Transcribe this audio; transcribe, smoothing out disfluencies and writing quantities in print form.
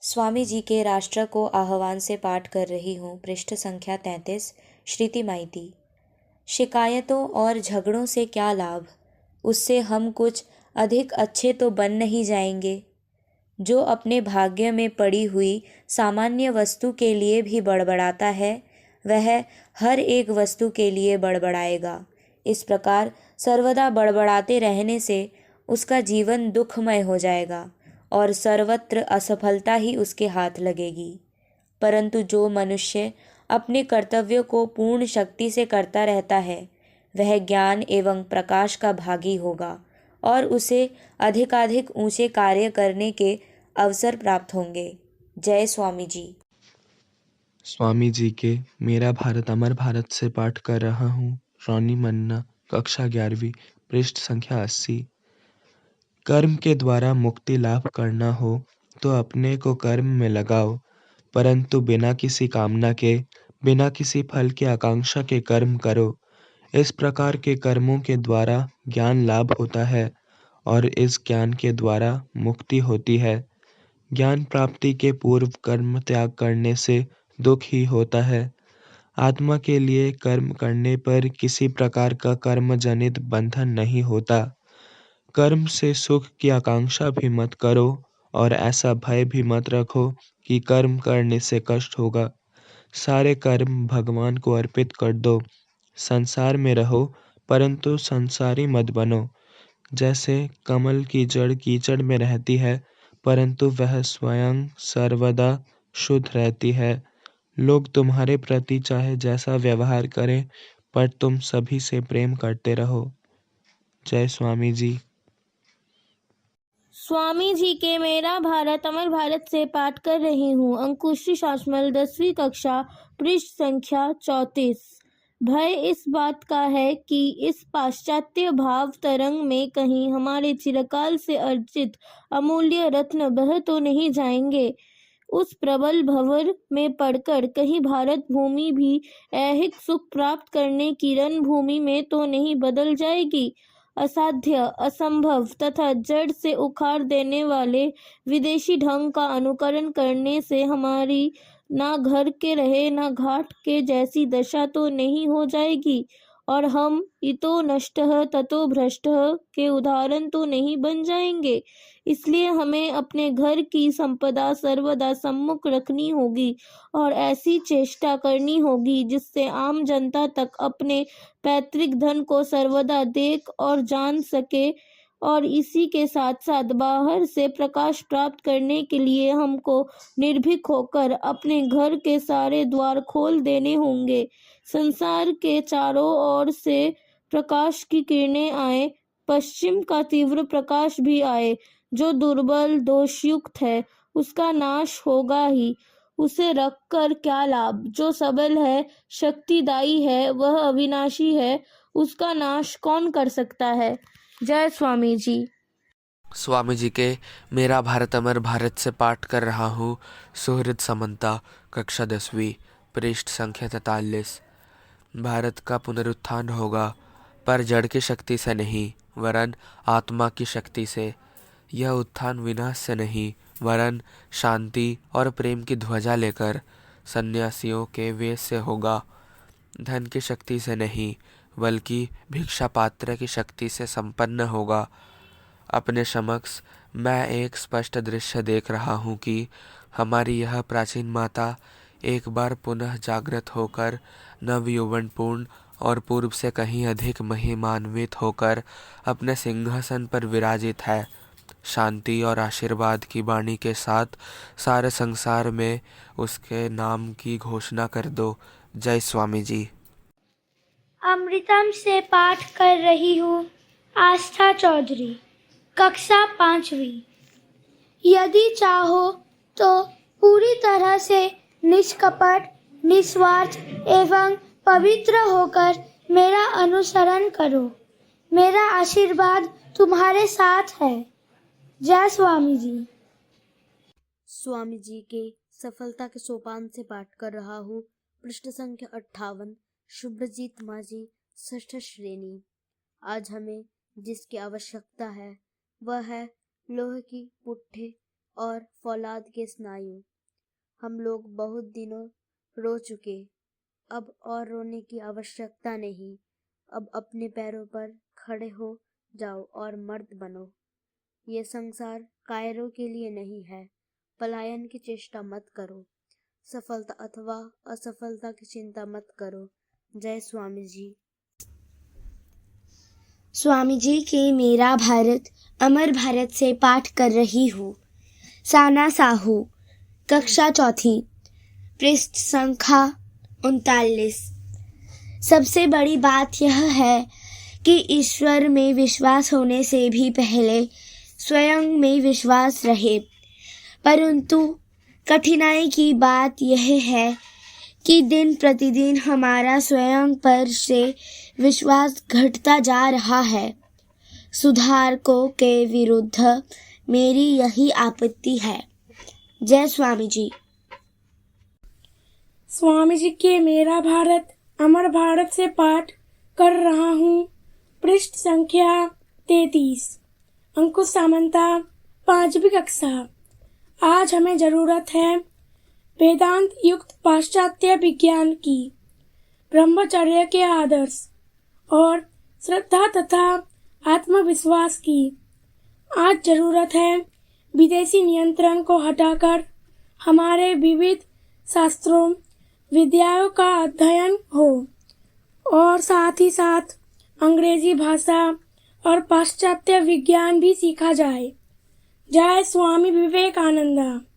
स्वामी जी के राष्ट्र को आह्वान से पाठ कर रही हूँ। पृष्ठ संख्या 33। श्रुति माइती। शिकायतों और झगड़ों से क्या लाभ, उससे हम कुछ अधिक अच्छे तो बन नहीं जाएंगे। जो अपने भाग्य में पड़ी हुई सामान्य वस्तु के लिए भी बड़बड़ाता है, वह हर एक वस्तु के लिए बड़बड़ाएगा। इस प्रकार सर्वदा बड़बड़ाते रहने से उसका जीवन दुखमय हो जाएगा और सर्वत्र असफलता ही उसके हाथ लगेगी। परंतु जो मनुष्य अपने कर्तव्य को पूर्ण शक्ति से करता रहता है, वह ज्ञान एवं प्रकाश का भागी होगा और उसे अधिकाधिक ऊंचे कार्य करने के अवसर प्राप्त होंगे। जय स्वामी जी। स्वामी जी के मेरा भारत अमर भारत से पाठ कर रहा हूँ। रोनी मन्ना, कक्षा 11वीं, पृष्ठ संख्या 80। कर्म के द्वारा मुक्ति लाभ करना हो तो अपने को कर्म में लगाओ, परंतु बिना किसी कामना के, बिना किसी फल की आकांक्षा के कर्म करो। इस प्रकार के कर्मों के द्वारा ज्ञान लाभ होता है और इस ज्ञान के द्वारा मुक्ति होती है। ज्ञान प्राप्ति के पूर्व कर्म त्याग करने से दुख ही होता है। आत्मा के लिए कर्म करने पर किसी प्रकार का कर्म जनित बंधन नहीं होता। कर्म से सुख की आकांक्षा भी मत करो और ऐसा भय भी मत रखो कि कर्म करने से कष्ट होगा। सारे कर्म भगवान को अर्पित कर दो। संसार में रहो परंतु संसारी मत बनो। जैसे कमल की जड़ कीचड़ में रहती है परंतु वह स्वयं सर्वदा शुद्ध रहती है। लोग तुम्हारे प्रति चाहे जैसा व्यवहार करें, पर तुम सभी से प्रेम करते रहो। जय स्वामी जी। स्वामी जी के मेरा भारत अमर भारत से पाठ कर रही हूँ। अंकुशी शासमल 10वीं कक्षा, पृष्ठ संख्या 34। भय इस बात का है कि इस पाश्चात्य भाव तरंग में कहीं हमारे चिरकाल से अर्जित अमूल्य रत्न बह तो नहीं जाएंगे। उस प्रबल भंवर में पड़कर कहीं भारत भूमि भी ऐहिक सुख प्राप्त करने की रणभूमि में तो नहीं बदल जाएगी। असाध्य, असंभव तथा जड़ से उखाड़ देने वाले विदेशी ढंग का अनुकरण करने से हमारी ना घर के रहे ना घाट के जैसी दशा तो नहीं हो जाएगी और हम इतो नष्टः ततो भ्रष्टः के उदाहरण तो नहीं बन जाएंगे। इसलिए हमें अपने घर की संपदा सर्वदा सम्मुख रखनी होगी और ऐसी चेष्टा करनी होगी जिससे आम जनता तक अपने पैतृक धन को सर्वदा देख और जान सके। और इसी के साथ साथ बाहर से प्रकाश प्राप्त करने के लिए हमको निर्भीक होकर अपने घर के सारे द्वार खोल देने होंगे। संसार के चारों ओर से प्रकाश की किरणें आए, पश्चिम का तीव्र प्रकाश भी आए। जो दुर्बल दोषयुक्त है उसका नाश होगा ही, उसे रखकर क्या लाभ। जो सबल है, शक्तिदायी है, वह अविनाशी है, उसका नाश कौन कर सकता है। जय स्वामी जी। स्वामी जी के मेरा भारत अमर भारत से पाठ कर रहा हूँ। सुहृद समन्ता, कक्षा 10वीं, पृष्ठ संख्या 43। भारत का पुनरुत्थान होगा, पर जड़ की शक्ति से नहीं वरन आत्मा की शक्ति से। यह उत्थान विनाश से नहीं वरन शांति और प्रेम की ध्वजा लेकर सन्यासियों के वेश से होगा। धन की शक्ति से नहीं बल्कि भिक्षा पात्र की शक्ति से संपन्न होगा। अपने समक्ष मैं एक स्पष्ट दृश्य देख रहा हूँ कि हमारी यह प्राचीन माता एक बार पुनः जागृत होकर नव यौवनपूर्ण और पूर्व से कहीं अधिक महिमान्वित होकर अपने सिंहासन पर विराजित है। शांति और आशीर्वाद की वाणी के साथ सारे संसार में उसके नाम की घोषणा कर दो। जय स्वामी जी। अमृतम से पाठ कर रही हूँ। आस्था चौधरी, कक्षा 5वीं। यदि चाहो तो पूरी तरह से निष्कपट, निस्वार्थ एवं पवित्र होकर मेरा अनुसरण करो। मेरा आशीर्वाद तुम्हारे साथ है। जय स्वामी जी। स्वामी जी के सफलता के सोपान से पाठ कर रहा हूँ। पृष्ठ संख्या 58। शुभ्रजीत माझी, षष्ठ श्रेणी। आज हमें जिसकी आवश्यकता है वह है लोहे की पुट्ठी और फौलाद के स्नायु। हम लोग बहुत दिनों रो चुके, अब और रोने की आवश्यकता नहीं। अब अपने पैरों पर खड़े हो जाओ और मर्द बनो। ये संसार कायरों के लिए नहीं है। पलायन की चेष्टा मत करो, सफलता अथवा असफलता की चिंता मत करो। जय स्वामी जी। स्वामी जी के मेरा भारत अमर भारत से पाठ कर रही हूँ। साना साहू, कक्षा चौथी, पृष्ठ संख्या 39। सबसे बड़ी बात यह है कि ईश्वर में विश्वास होने से भी पहले स्वयं में विश्वास रहे। परंतु कठिनाई की बात यह है कि दिन प्रतिदिन हमारा स्वयं पर से विश्वास घटता जा रहा है। सुधारकों के विरुद्ध मेरी यही आपत्ति है। जय स्वामी जी। स्वामी जी के मेरा भारत अमर भारत से पाठ कर रहा हूँ। पृष्ठ संख्या 33। अंकुश सामंता, 5वीं कक्षा। आज हमें जरूरत है वेदांत युक्त पाश्चात्य विज्ञान की, ब्रह्मचर्य के आदर्श और श्रद्धा तथा आत्मविश्वास की। आज जरूरत है विदेशी नियंत्रण को हटाकर हमारे विविध शास्त्रों विद्याओं का अध्ययन हो और साथ ही साथ अंग्रेजी भाषा और पाश्चात्य विज्ञान भी सीखा जाए। जय स्वामी विवेकानंद।